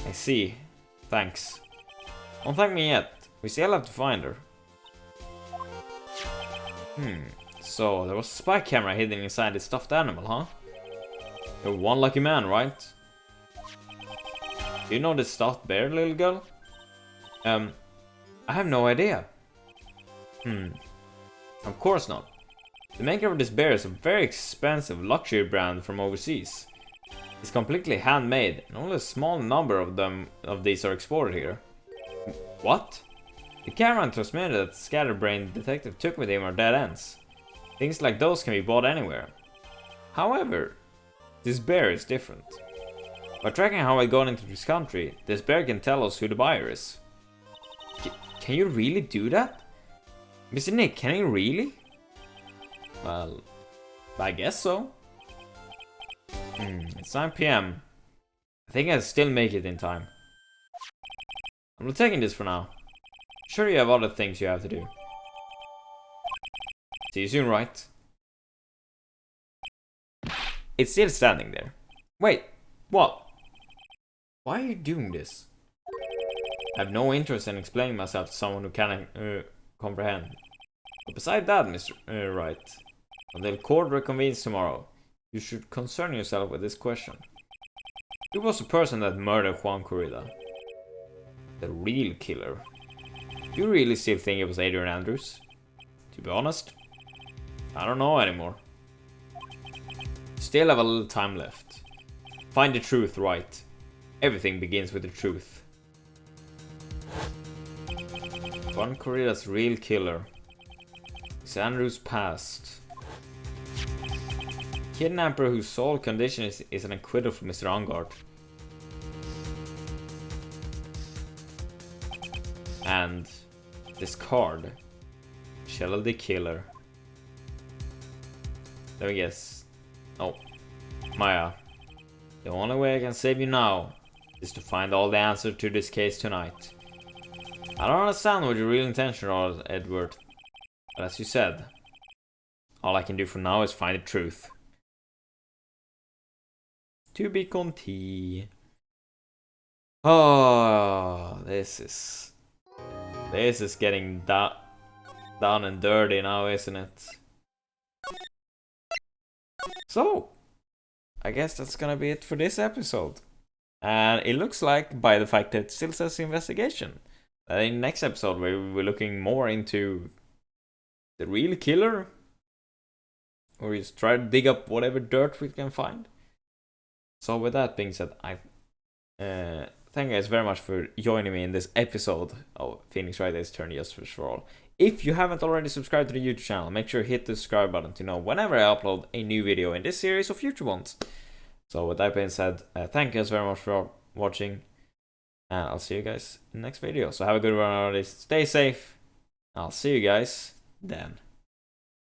Speaker 1: I see. Thanks. Don't thank me yet. We still have to find her. So, there was a spy camera hidden inside this stuffed animal, huh? You're one lucky man, right? Do you know this stuffed bear, little girl? I have no idea. Of course not. The maker of this bear is a very expensive luxury brand from overseas. It's completely handmade, and only a small number of these are exported here. What? The camera and transmitter that the scatterbrained detective took with him are dead ends. Things like those can be bought anywhere. However, this bear is different. By tracking how it got into this country, this bear can tell us who the buyer is. Can you really do that? Mr. Nick, can you really? Well, I guess so. It's 9 PM. I think I'll still make it in time. I'm not taking this for now. Sure, you have other things you have to do. See you soon, Wright. It's still standing there. Wait, what? Why are you doing this? I have no interest in explaining myself to someone who cannot comprehend. But beside that, Mr. Wright, when the court reconvenes tomorrow, you should concern yourself with this question. Who was the person that murdered Juan Corrida? The real killer. Do you really still think it was Adrian Andrews? To be honest, I don't know anymore. Still have a little time left. Find the truth, Wright. Everything begins with the truth. Juan Corrida's real killer is Andrews' past. Kidnapper whose sole condition is an acquittal for Mr. Ongard. And this card, Shell the Killer. Let me guess. Oh, Maya. The only way I can save you now is to find all the answers to this case tonight. I don't understand what your real intention was, Edward. But as you said, all I can do for now is find the truth. To be continued. Oh, this is getting down and dirty now, isn't it? So, I guess that's gonna be it for this episode. And it looks like, by the fact that it still says investigation, that in the next episode we're looking more into the real killer or just try to dig up whatever dirt we can find. So with that being said, I thank you guys very much for joining me in this episode of Phoenix Wright is Turn Justice for All. If you haven't already subscribed to the YouTube channel, make sure to hit the subscribe button to know whenever I upload a new video in this series or future ones. So with that being said, thank you guys very much for watching, and I'll see you guys in the next video. So have a good one already, stay safe, I'll see you guys then.